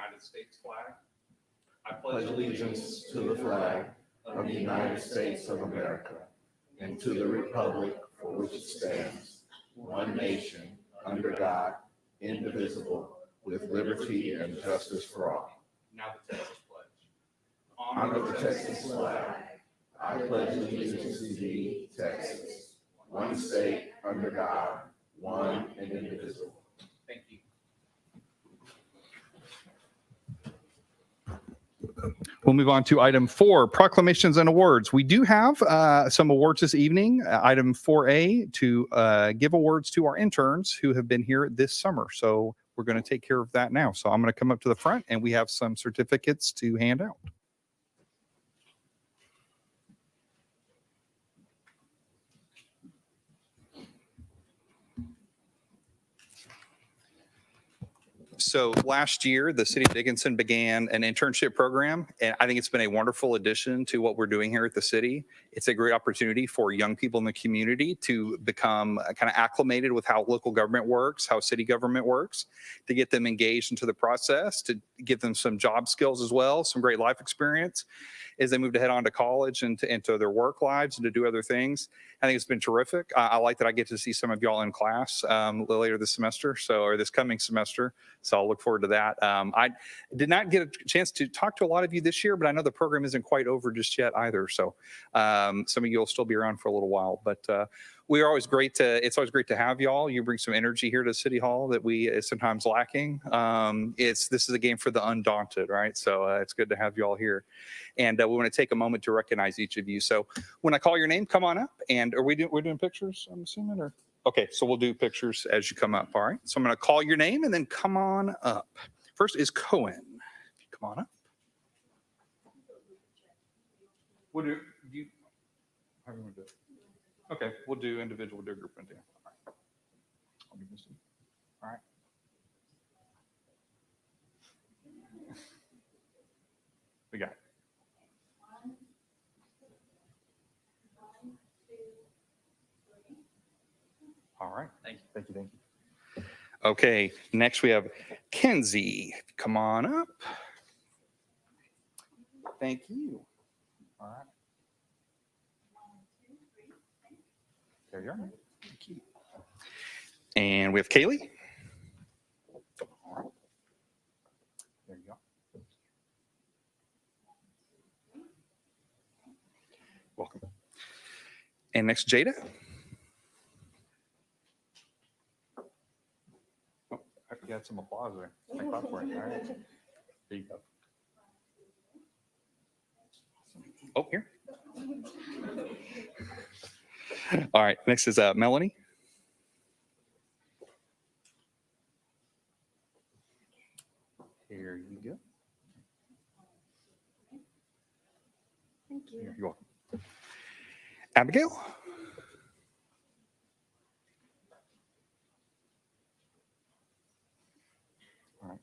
United States flag. I pledge allegiance to the flag of the United States of America and to the republic for which it stands, one nation, under God, indivisible, with liberty and justice for all. Now the Texas pledge. Honor the Texas flag. I pledge allegiance to thee, Texas, one state, under God, one and indivisible. Thank you. We'll move on to item 4, proclamations and awards. We do have some awards this evening. Item 4A to give awards to our interns who have been here this summer. So we're going to take care of that now. So I'm going to come up to the front and we have some certificates to hand out. So last year, the city of Dickinson began an internship program, and I think it's been a wonderful addition to what we're doing here at the city. It's a great opportunity for young people in the community to become kind of acclimated with how local government works, how city government works, to get them engaged into the process, to give them some job skills as well, some great life experience as they move to head on to college and into their work lives and to do other things. I think it's been terrific. I like that I get to see some of y'all in class later this semester, or this coming semester. So I'll look forward to that. I did not get a chance to talk to a lot of you this year, but I know the program isn't quite over just yet either. So some of you will still be around for a little while, but it's always great to have y'all. You bring some energy here to City Hall that we is sometimes lacking. This is a game for the undaunted, right? So it's good to have y'all here. And we want to take a moment to recognize each of you. So when I call your name, come on up. And we're doing pictures, I'm assuming, or? Okay, so we'll do pictures as you come up, all right? So I'm going to call your name and then come on up. First is Cohen. Come on up. How do you want to do it? Okay, we'll do individual, do a group, and do. All right. I'll give this to you. All right. We got it. All right. Thank you. Okay, next we have Kenzie. Come on up. Thank you. All right. There you are. Thank you. And we have Kaylee. All right. There you go. Welcome. And next, Jada. Oh, you had some applause there. I clap for it. All right. There you go. Oh, here. All right. Next is Melanie. Here you go. Thank you. You're welcome. Abigail. All right.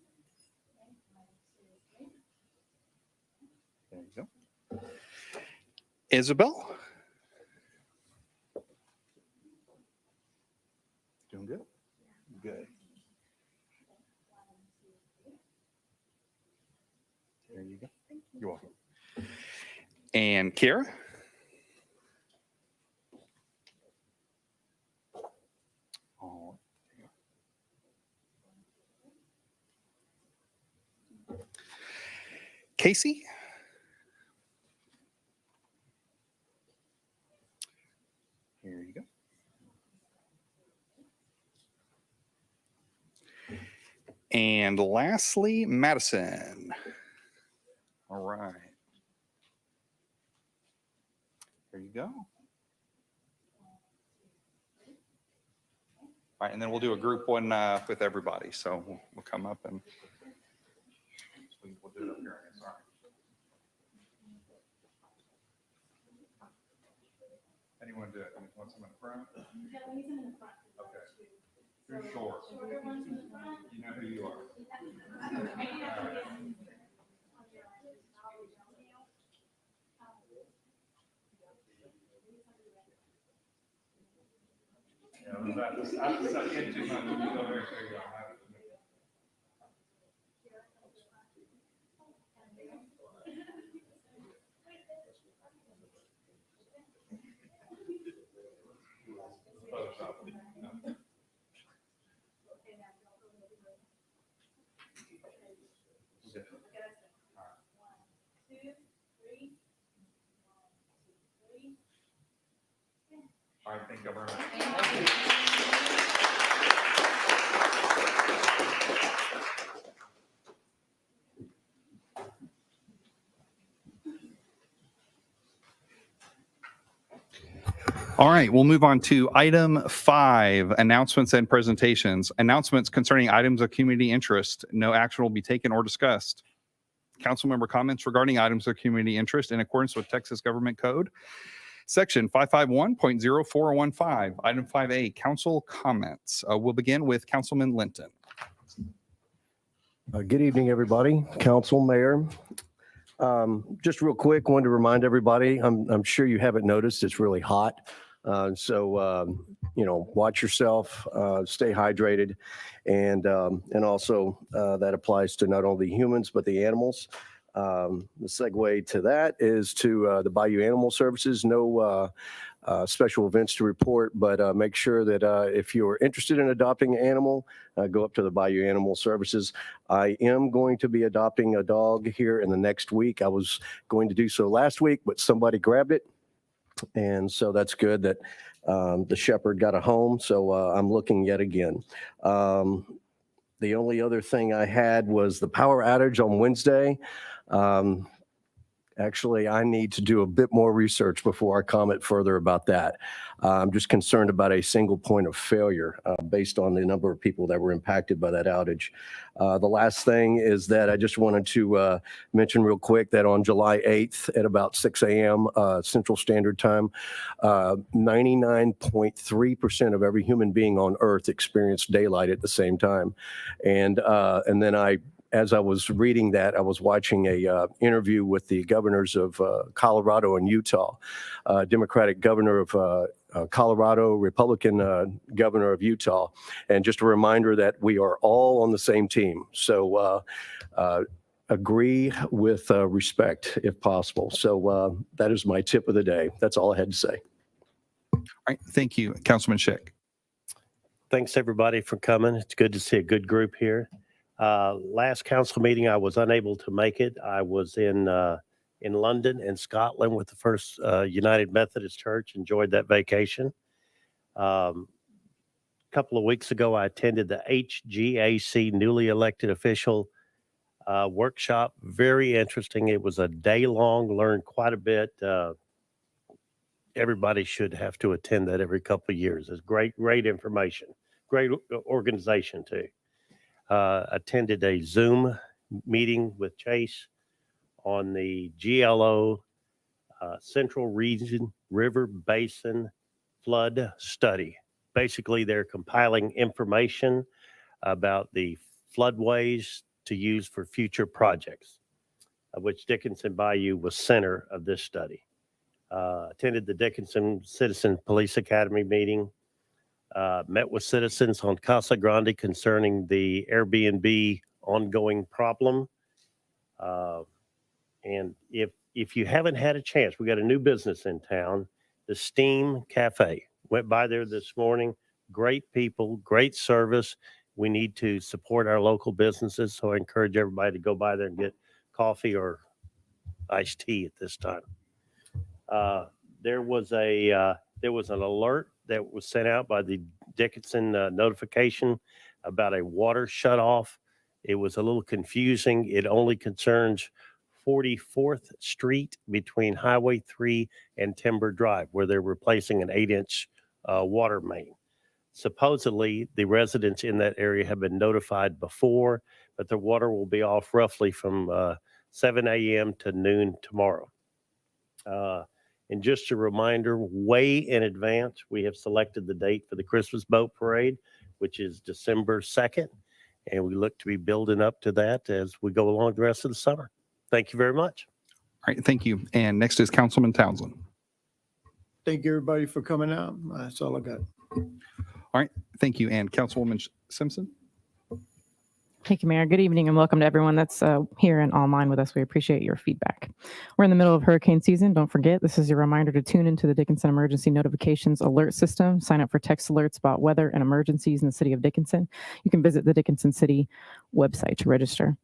There you go. Isabel. Doing good? Good. There you go. You're welcome. And Kara. Oh, Casey. Here you go. And lastly, Madison. All right. There you go. All right, and then we'll do a group one with everybody. So we'll come up and we'll do it up here. Sorry. Anyone do it? Want someone in front? Yeah, he's in the front. Okay. Who's short? Shorter ones in the front. You know who you are. All right, thank you very much. All right, we'll move on to item 5, announcements and presentations. Announcements concerning items of community interest. No action will be taken or discussed. Council member comments regarding items of community interest in accordance with Texas Government Code, Section 551.0415. Item 5A, council comments. We'll begin with Councilman Linton. Good evening, everybody. Council, Mayor. Just real quick, wanted to remind everybody, I'm sure you haven't noticed, it's really hot. So, watch yourself, stay hydrated. And also that applies to not only humans, but the animals. The segue to that is to the Bayou Animal Services. No special events to report, but make sure that if you're interested in adopting an animal, go up to the Bayou Animal Services. I am going to be adopting a dog here in the next week. I was going to do so last week, but somebody grabbed it. And so that's good that the shepherd got a home. So I'm looking yet again. The only other thing I had was the power outage on Wednesday. Actually, I need to do a bit more research before I comment further about that. I'm just concerned about a single point of failure based on the number of people that were impacted by that outage. The last thing is that I just wanted to mention real quick that on July 8th at about 6 a.m. Central Standard Time, 99.3% of every human being on Earth experienced daylight at the same time. And then as I was reading that, I was watching a interview with the governors of Colorado and Utah, Democratic governor of Colorado, Republican governor of Utah, and just a reminder that we are all on the same team. So agree with respect if possible. So that is my tip of the day. That's all I had to say. All right, thank you, Councilman Schick. Thanks, everybody, for coming. It's good to see a good group here. Last council meeting, I was unable to make it. I was in London and Scotland with the First United Methodist Church. Enjoyed that vacation. A couple of weeks ago, I attended the HGAC newly elected official workshop. Very interesting. It was a day long, learned quite a bit. Everybody should have to attend that every couple of years. It's great information. Great organization, too. Attended a Zoom meeting with Chase on the GLO Central Region River Basin Flood Study. Basically, they're compiling information about the floodways to use for future projects, which Dickinson Bayou was center of this study. Attended the Dickinson Citizen Police Academy meeting. Met with citizens on Casa Grande concerning the Airbnb ongoing problem. And if you haven't had a chance, we got a new business in town, the Steam Cafe. Went by there this morning. Great people, great service. We need to support our local businesses, so I encourage everybody to go by there and get coffee or iced tea at this time. There was an alert that was sent out by the Dickinson notification about a water shutoff. It was a little confusing. It only concerns 44th Street between Highway 3 and Timber Drive, where they're replacing an 8-inch water main. Supposedly, the residents in that area have been notified before, but the water will be off roughly from 7 a.m. to noon tomorrow. And just a reminder, way in advance, we have selected the date for the Christmas Boat Parade, which is December 2nd. And we look to be building up to that as we go along the rest of the summer. Thank you very much. All right, thank you. And next is Councilman Townsend. Thank you, everybody, for coming out. That's all I got. All right, thank you. And Councilwoman Simpson? Thank you, Mayor. Good evening and welcome to everyone that's here and online with us. We appreciate your feedback. We're in the middle of hurricane season. Don't forget, this is your reminder to tune into the Dickinson Emergency Notifications Alert System. Sign up for text alerts about weather and emergencies in the city of Dickinson. You can visit the Dickinson City website to register.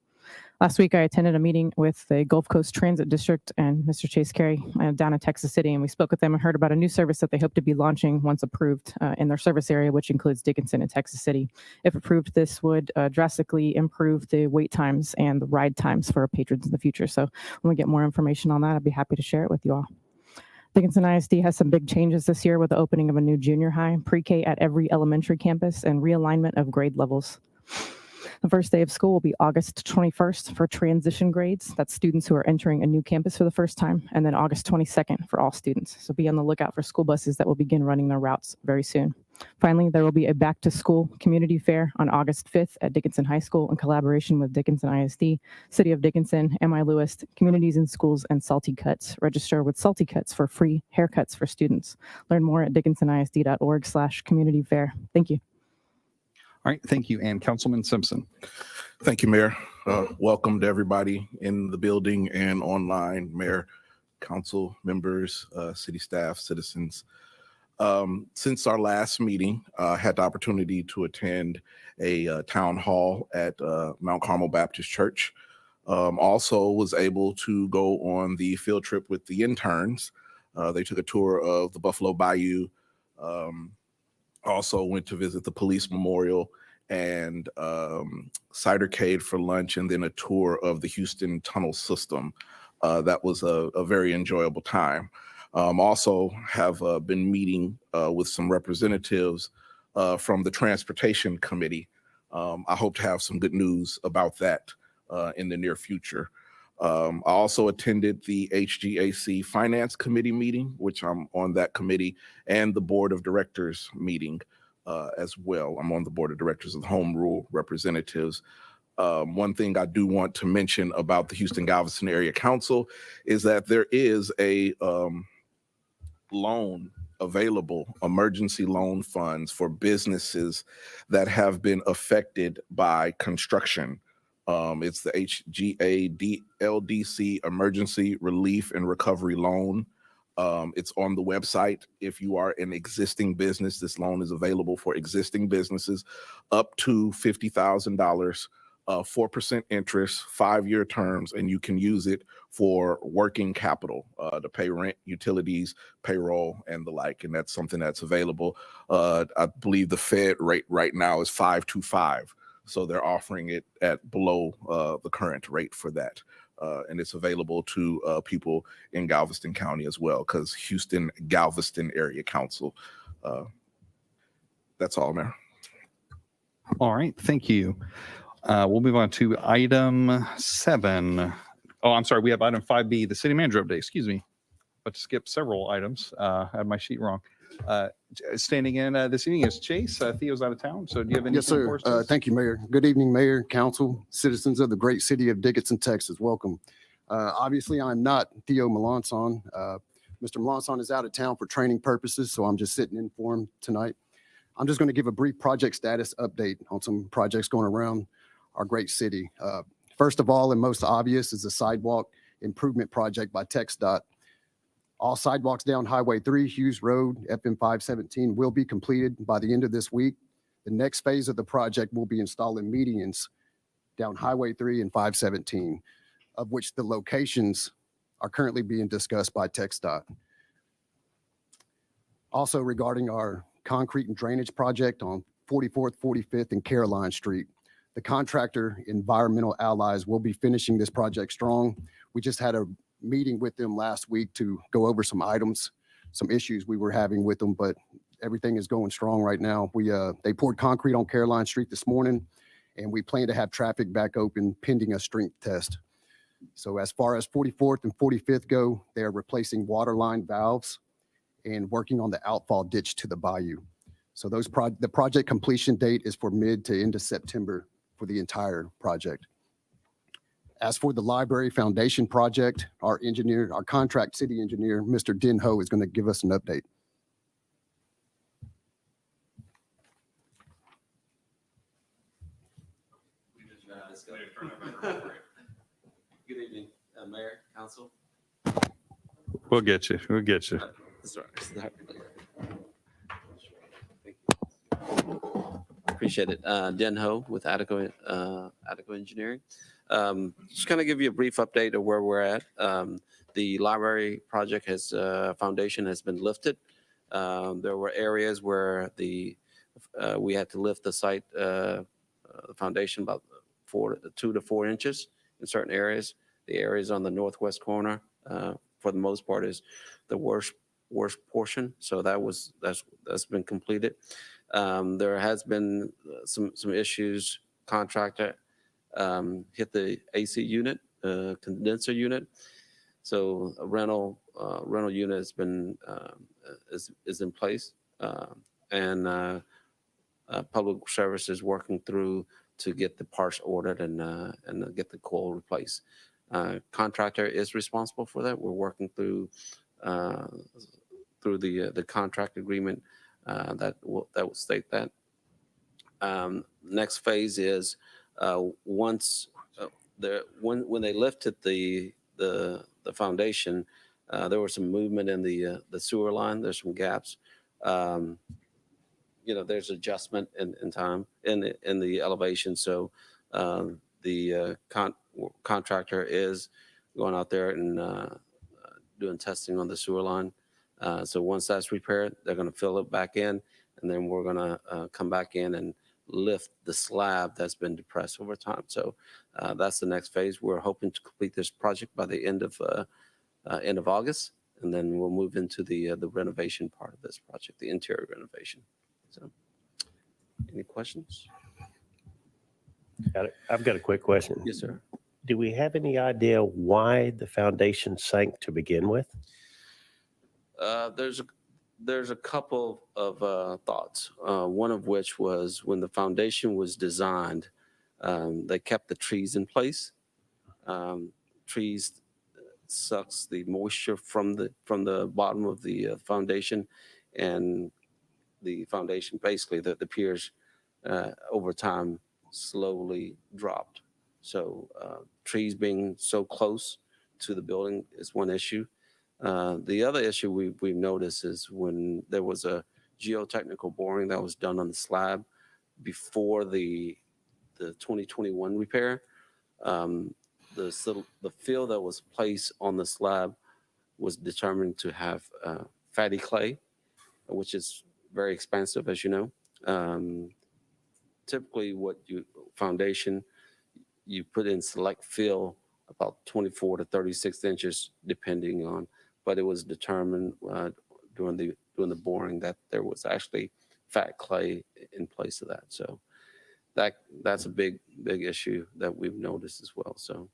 Last week, I attended a meeting with the Gulf Coast Transit District and Mr. Chase Carey down in Texas City, and we spoke with them and heard about a new service that they hope to be launching once approved in their service area, which includes Dickinson and Texas City. If approved, this would drastically improve the wait times and the ride times for our patrons in the future. So when we get more information on that, I'd be happy to share it with you all. Dickinson ISD has some big changes this year with the opening of a new junior high, pre-K at every elementary campus, and realignment of grade levels. The first day of school will be August 21st for transition grades. That's students who are entering a new campus for the first time, and then August 22nd for all students. So be on the lookout for school buses that will begin running their routes very soon. Finally, there will be a back to school community fair on August 5th at Dickinson High School in collaboration with Dickinson ISD, City of Dickinson, MI Lewis, Communities in Schools, and Salty Cuts. Register with Salty Cuts for free haircuts for students. Learn more at dickinsonisd.org/community fair. Thank you. All right, thank you. And Councilman Simpson. Thank you, Mayor. Welcome to everybody in the building and online, Mayor, council members, city staff, citizens. Since our last meeting, I had the opportunity to attend a town hall at Mount Carmel Baptist Church. Also was able to go on the field trip with the interns. They took a tour of the Buffalo Bayou. Also went to visit the police memorial and Cidercade for lunch, and then a tour of the Houston Tunnel System. That was a very enjoyable time. Also have been meeting with some representatives from the Transportation Committee. I hope to have some good news about that in the near future. I also attended the HGAC Finance Committee meeting, which I'm on that committee, and the Board of Directors meeting as well. I'm on the Board of Directors of the Home Rule Representatives. One thing I do want to mention about the Houston-Galveston Area Council is that there is a loan available, emergency loan funds for businesses that have been affected by construction. It's the HGADLDC Emergency Relief and Recovery Loan. It's on the website. If you are an existing business, this loan is available for existing businesses up to $50,000, 4% interest, 5-year terms, and you can use it for working capital to pay rent, utilities, payroll, and the like. And that's something that's available. I believe the Fed rate right now is 5.25. So they're offering it at below the current rate for that. And it's available to people in Galveston County as well, because Houston-Galveston Area Council. That's all, Mayor. All right, thank you. We'll move on to item 7. Oh, I'm sorry, we have item 5B, the city manager update. Excuse me. But to skip several items. I had my sheet wrong. Standing in this evening is Chase. Theo's out of town. So do you have anything Yes, sir. for us? Chase? Thank you, Mayor. Good evening, Mayor, Council, citizens of the great city of Dickinson, Texas. Welcome. Obviously, I'm not Theo Melanson. Mr. Melanson is out of town for training purposes, so I'm just sitting in for him tonight. I'm just going to give a brief project status update on some projects going around our great city. First of all, and most obvious, is the sidewalk improvement project by TxDOT. All sidewalks down Highway 3, Hughes Road, FM 517 will be completed by the end of this week. The next phase of the project will be installing medians down Highway 3 and 517, of which the locations are currently being discussed by TxDOT. Also regarding our concrete and drainage project on 44th, 45th, and Caroline Street, the contractor Environmental Allies will be finishing this project strong. We just had a meeting with them last week to go over some items, some issues we were having with them, but everything is going strong right now. They poured concrete on Caroline Street this morning, and we plan to have traffic back open pending a strength test. So as far as 44th and 45th go, they are replacing water line valves and working on the outfall ditch to the bayou. So the project completion date is for mid to end of September for the entire project. As for the library foundation project, our contract city engineer, Mr. Den Ho, is going to give us an update. We just council. We'll get you. We'll get you. Sorry. Thank you. Appreciate it. Den Ho with Attico Engineering. Just kind of give you a brief update of where we're at. The library project foundation has been lifted. There were areas where we had to lift the site foundation about 2 to 4 inches in certain areas. The areas on the northwest corner, for the most part, is the worst portion. So that's been completed. There has been some issues. Contractor hit the AC unit, condenser unit. So a rental unit has been is in place, and public service is working through to get the parts ordered and get the coil replaced. Contractor is responsible for that. We're working through the contract agreement that will state that. Next phase is once when they lifted the foundation, there was some movement in the sewer line. There's some gaps. There's adjustment in time in the elevation. So the contractor is going out there and doing testing on the sewer line. So once that's repaired, they're going to fill it back in, and then we're going to come back in and lift the slab that's been depressed over time. So that's the next phase. We're hoping to complete this project by the end of August, and then we'll move into the renovation part of this project, the interior renovation. So, any questions? I've got a quick question. Yes, sir. Do we have any idea why the foundation sank to begin with? There's a couple of thoughts. One of which was when the foundation was designed, they kept the trees in place. Trees sucks the moisture from the bottom of the foundation, and the foundation, basically the piers over time slowly dropped. So trees being so close to the building is one issue. The other issue we've noticed is when there was a geotechnical boring that was done on the slab before the 2021 repair, the fill that was placed on the slab was determined to have fatty clay, which is very expensive, as you know. Typically, foundation, you put in select fill about 24 to 36 inches, depending on, but it was determined during the boring that there was actually fat clay in place of that. So that's a big issue that we've noticed as well. So.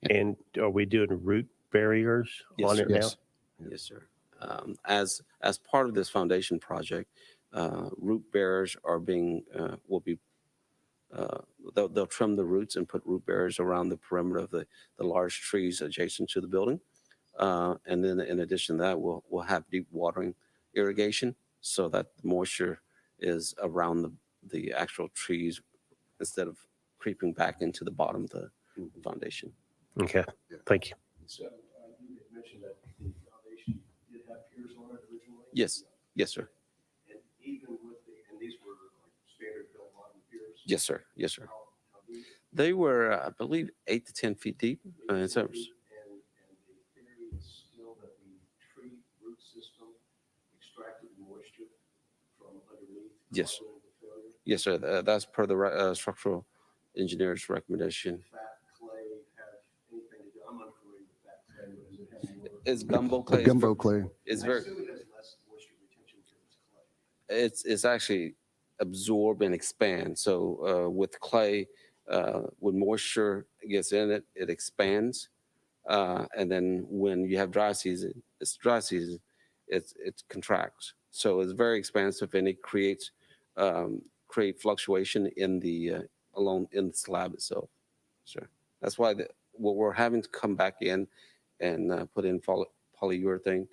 And are we doing root barriers on it now? Yes. Yes, sir. As part of this foundation project, root barriers they'll trim the roots and put root barriers around the perimeter of the large trees adjacent to the building. And then in addition to that, we'll have deep watering irrigation so that the moisture is around the actual trees instead of creeping back into the bottom of the foundation. Okay, thank you. So you had mentioned that the foundation did have piers on it originally? Yes, sir. And even and these were like standard built bottom piers? Yes, sir. Yes, sir. How deep? They were, I believe, 8 to 10 feet deep. In terms. And the theory is still that the tree root system extracted the moisture from underneath? Yes. causing the failure? Yes, sir. That's per the structural engineer's recommendation. Fat clay have anything to do? I'm unfamiliar with fat clay, but does it have more? It's gumbo clay. Gumbo clay. It's I very. assume it has less moisture retention because it's clay. It's actually absorb and expand. So with clay, when moisture gets in it, it expands. And then when you have dry season, it contracts. So it's very expansive, and it create fluctuation in the slab itself. Sure. That's why what we're having to come back in and put in polyurethane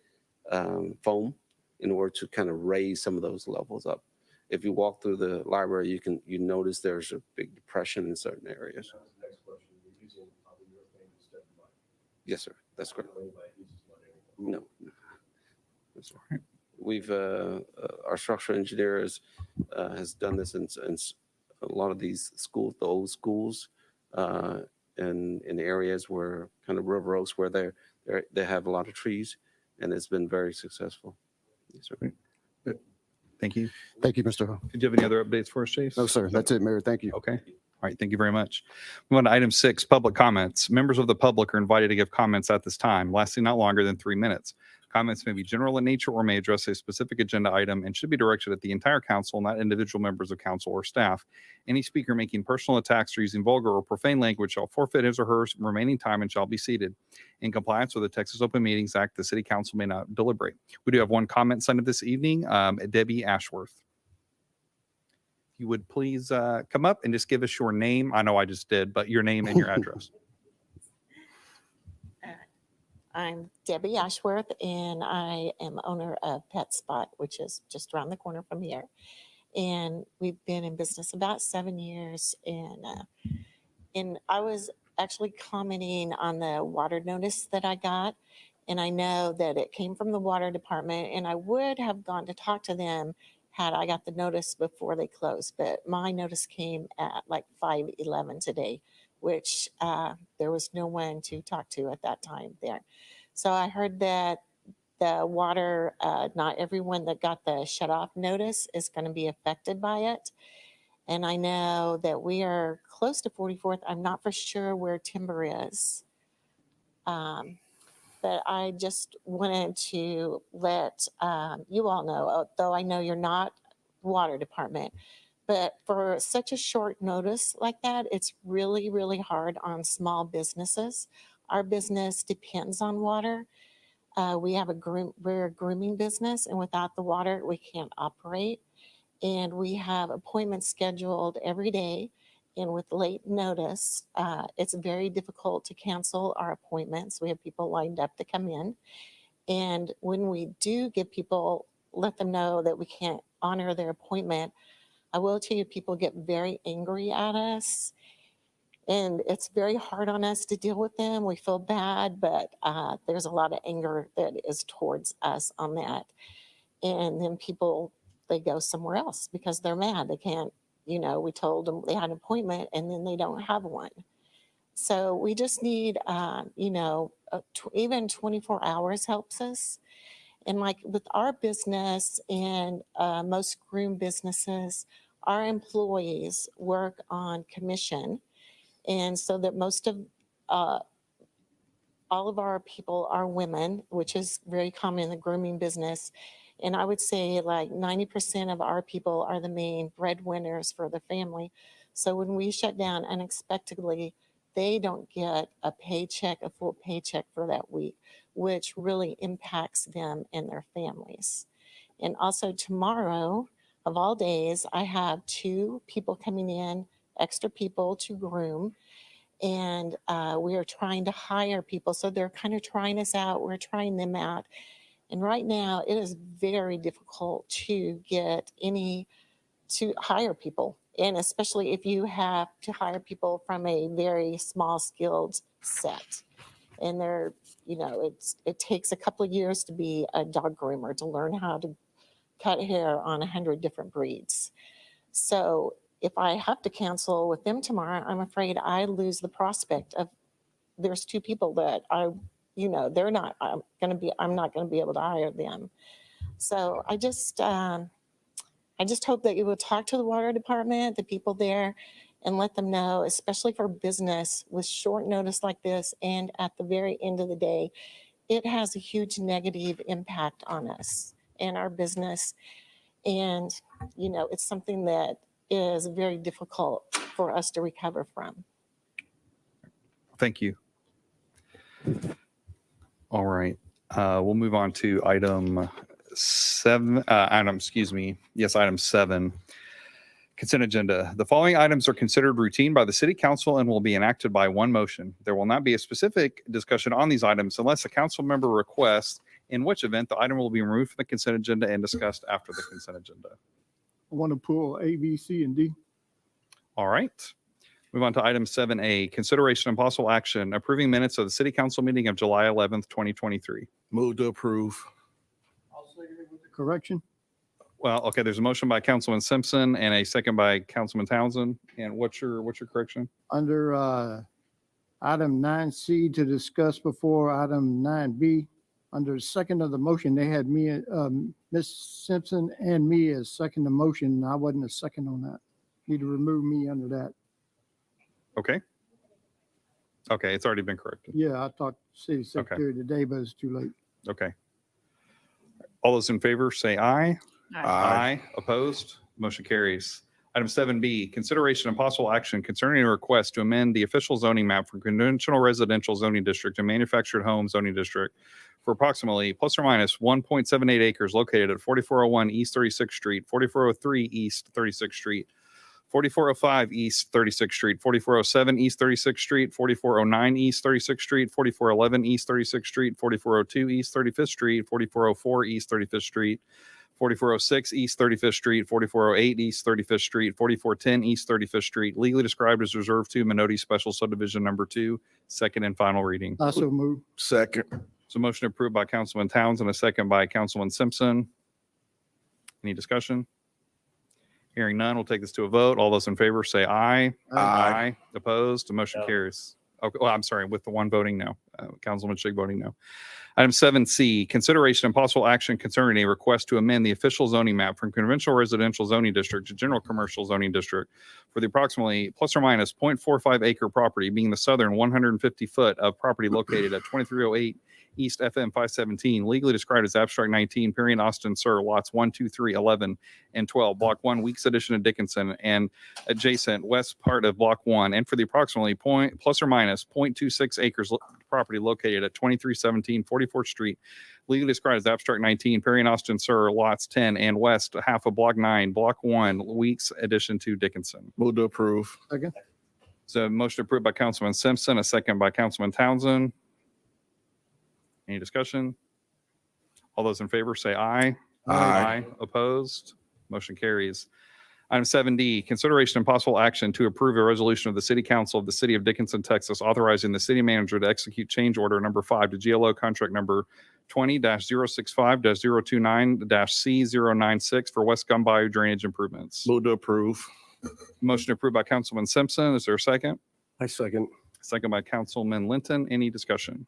foam in order to kind of raise some of those levels up. If you walk through the library, you notice there's a big depression in certain areas. That was the next question. You're using polyurethane instead of mud. Yes, sir. That's correct. No. That's right. We've, our structural engineers has done this in a lot of these schools, the old schools, in areas where kind of River Oaks where they have a lot of trees, and it's been very successful. Yes, sir. Thank you. Thank you, Mr. Did you have any other updates for us, Chase? No, sir. That's it, Mayor. Thank you. Okay. All right. Thank you very much. Move on to item 6, public comments. Members of the public are invited to give comments at this time, lasting not longer than 3 minutes. Comments may be general in nature or may address a specific agenda item and should be directed at the entire council, not individual members of council or staff. Any speaker making personal attacks or using vulgar or profane language shall forfeit his or her remaining time and shall be seated. In compliance with the Texas Open Meetings Act, the city council may not deliberate. We do have one comment signed this evening, Debbie Ashworth. If you would please come up and just give us your name. I know I just did, but your name and your address. I'm Debbie Ashworth, and I am owner of Pet Spot, which is just around the corner from here. And we've been in business about 7 years. And I was actually commenting on the water notice that I got. And I know that it came from the water department, and I would have gone to talk to them had I got the notice before they closed. But my notice came at like 5:11 today, which there was no one to talk to at that time there. So I heard that the water, not everyone that got the shut off notice is going to be affected by it. And I know that we are close to 44th. I'm not for sure where Timber is. But I just wanted to let you all know, though I know you're not water department, but for such a short notice like that, it's really, really hard on small businesses. Our business depends on water. We're a grooming business, and without the water, we can't operate. And we have appointments scheduled every day. And with late notice, it's very difficult to cancel our appointments. We have people lined up to come in. And when we do give people, let them know that we can't honor their appointment, I will tell you, people get very angry at us. And it's very hard on us to deal with them. We feel bad, but there's a lot of anger that is towards us on that. And then people, they go somewhere else because they're mad. They can't, we told them they had an appointment and then they don't have one. So we just need, even 24 hours helps us. And like with our business and most groom businesses, our employees work on commission. And so that most of all of our people are women, which is very common in the grooming business. And I would say like 90% of our people are the main breadwinners for the family. So when we shut down unexpectedly, they don't get a full paycheck for that week, which really impacts them and their families. And also tomorrow, of all days, I have 2 people coming in, extra people to groom. And we are trying to hire people. So they're kind of trying us out. We're trying them out. And right now it is very difficult to hire people. And especially if you have to hire people from a very small skilled set. And it takes a couple of years to be a dog groomer, to learn how to cut hair on 100 different breeds. So if I have to cancel with them tomorrow, I'm afraid I lose the prospect of, there's 2 people that I'm not going to be able to hire them. So I just hope that you will talk to the water department, the people there, and let them know, especially for business with short notice like this. And at the very end of the day, it has a huge negative impact on us and our business. And, it's something that is very difficult for us to recover from. Thank you. All right. We'll move on to item 7. Item 7. Consent agenda. The following items are considered routine by the city council and will be enacted by one motion. There will not be a specific discussion on these items unless a council member requests, in which event the item will be removed from the consent agenda and discussed after the consent agenda. I want to pull A, B, C, and D. All right. Move on to item 7A, consideration and possible action approving minutes of the city council meeting of July 11th, 2023. Move to approve. I'll say it with the correction. Well, okay, there's a motion by Councilman Simpson and a second by Councilman Townsend. And what's your correction? Under item 9C to discuss before item 9B, under the second of the motion, they had me, Ms. Simpson and me as second the motion. I wasn't a second on that. Need to remove me under that. Okay. Okay, it's already been corrected. Yeah, I talked to city secretary today, but it's too late. Okay. All those in favor say aye. Aye. Opposed? Motion carries. Item 7B, consideration and possible action concerning a request to amend the official zoning map for conventional residential zoning district and manufactured home zoning district for approximately plus or minus 1.78 acres located at 4401 East 36th Street, 4403 East 36th Street, 4405 East 36th Street, 4407 East 36th Street, 4409 East 36th Street, 4411 East 36th Street, 4402 East 35th Street, 4404 East 35th Street, 4406 East 35th Street, 4408 East 35th Street, 4410 East 35th Street, legally described as Reserve 2 Menotti Special Subdivision Number 2, second and final reading. Also move. Second. So motion approved by Councilman Townsend, a second by Councilman Simpson. Any discussion? Hearing none, we'll take this to a vote. All those in favor say aye. Aye. Opposed? The motion No. carries. Okay, well, I'm sorry, with the one voting no. Councilman Shig voting no. Item 7C, consideration and possible action concerning a request to amend the official zoning map from conventional residential zoning district to general commercial zoning district for the approximately plus or minus 0.45 acre property being the southern 150 foot of property located at 2308 East FM 517, legally described as Abstract 19, Period Austin Sur, lots 1, 2, 3, 11, and 12, Block 1, Weeks Edition of Dickinson, and adjacent west part of Block 1, and for the approximately plus or minus 0.26 acres property located at 2317 44th Street, legally described as Abstract 19, Period Austin Sur, lots 10, and west half of Block 9, Block 1, Weeks Edition to Dickinson. Move to approve. Second. So motion approved by Councilman Simpson, a second by Councilman Townsend. Any discussion? All those in favor say aye. Aye. Opposed? Motion carries. Item 7D, consideration and possible action to approve a resolution of the City Council of the City of Dickinson, Texas, authorizing the city manager to execute change order number 5 to GLO contract number 20-065-029-C096 for West Gum Bayou drainage improvements. Move to approve. Motion approved by Councilman Simpson. Is there a second? I second. Second by Councilman Linton. Any discussion?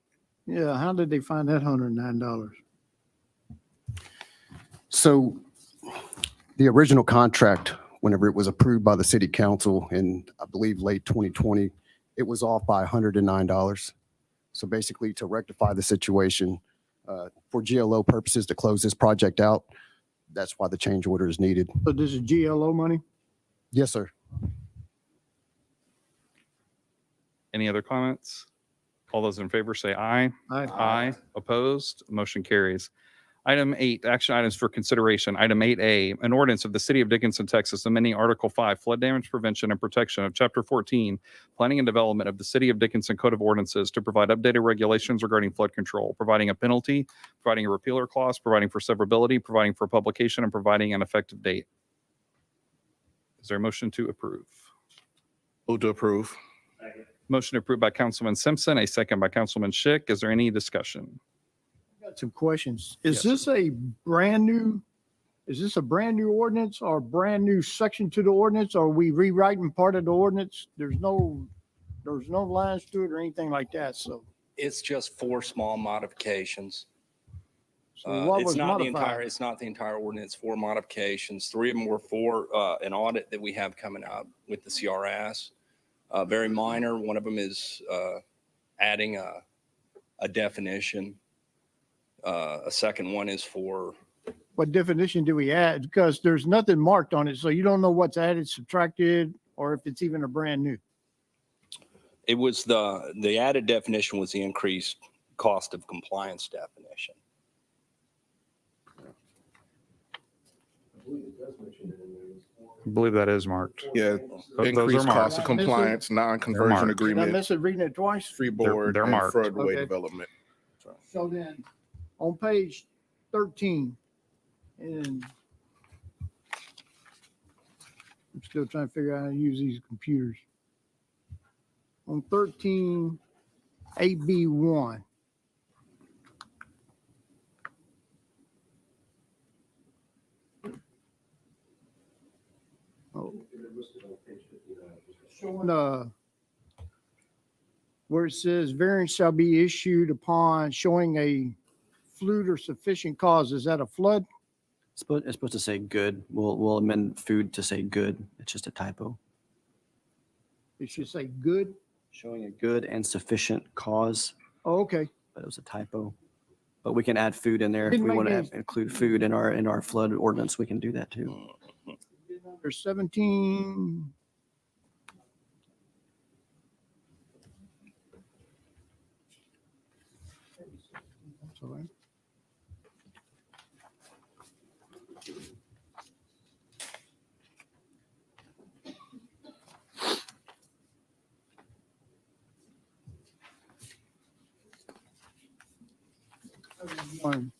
Yeah, how did they find that $109? So the original contract, whenever it was approved by the city council in, I believe, late 2020, it was off by $109. So basically, to rectify the situation, for GLO purposes, to close this project out, that's why the change order is needed. So this is GLO money? Yes, sir. Any other comments? All those in favor say aye. Aye. Aye. Opposed? Motion carries. Item 8, action items for consideration. Item 8A, an ordinance of the City of Dickinson, Texas, amending Article 5, Flood Damage Prevention and Protection of Chapter 14, Planning and Development of the City of Dickinson Code of Ordinances to provide updated regulations regarding flood control, providing a penalty, providing a repealer clause, providing for severability, providing for publication, and providing an effective date. Is there a motion to approve? Move to approve. Motion approved by Councilman Simpson, a second by Councilman Schick. Is there any discussion? Got some questions. Yes. Is this a brand new ordinance or brand new section to the ordinance? Or are we rewriting part of the ordinance? There's no lines to it or anything like that, so. It's just 4 small modifications. So what It's was not the entire, modified? it's not the entire ordinance, 4 modifications. 3 of them were for an audit that we have coming up with the CRS. Very minor. One of them is adding a definition. A second one is for, What definition do we add? Because there's nothing marked on it, so you don't know what's added, subtracted, or if it's even a brand new. it was the added definition was the increased cost of compliance definition. I believe that is marked. Yeah. Those Increased are cost marked. of compliance, They're non-conversion marked. Did I agreement, miss it reading it twice? freeboard, they're and marked. floodway Okay. development. So then, on page 13, and I'm still trying to figure out how to use these computers. on 13, 8B1. Oh. Showing, where it says variance shall be issued upon showing a flood or sufficient cause. Is that a flood? It's supposed to say good. We'll amend food to say good. It's just a typo. It should say good. Showing a good and sufficient cause, Oh, okay. but it was a typo. But we can add food in there. If Didn't we make want any- to include food in our flood ordinance, we can do that too. There's 17. That's all right. One.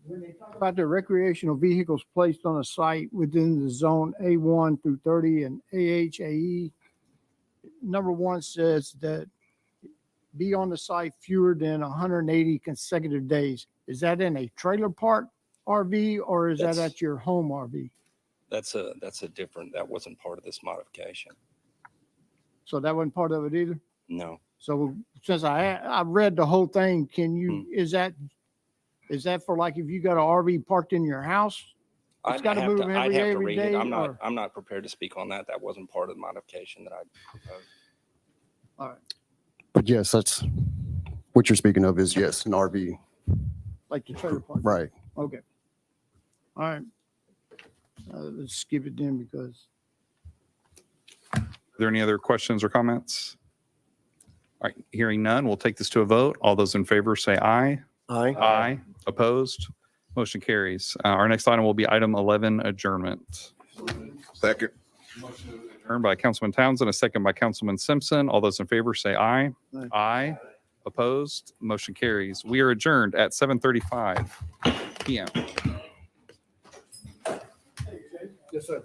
When they talk about the recreational vehicles placed on a site within the zone A1 through 30 and AHAE, number one says that be on the site fewer than 180 consecutive days. Is that in a trailer park RV or is that That's- at your home RV? That's a different, that wasn't part of this modification. So that wasn't part of it either? No. So since I read the whole thing, can you, is that for like if you got an RV parked in your house? It's gotta move I'd every have to every read it. day, I'm or- not prepared to speak on that. That wasn't part of the modification that I proposed. All right, But yes, that's what you're speaking of is yes, an RV. like the trailer park? Right. Okay. All right. Let's skip it then because Are there any other questions or comments? All right, hearing none, we'll take this to a vote. All those in favor say aye. Aye. Aye. Opposed? Motion carries. Our next item will be item 11, adjournment. Second. Adjourned by Councilman Townsend, a second by Councilman Simpson. All those in favor say aye. Aye. Aye. Opposed? Motion carries. We are adjourned at 7:35 PM. yes, sir.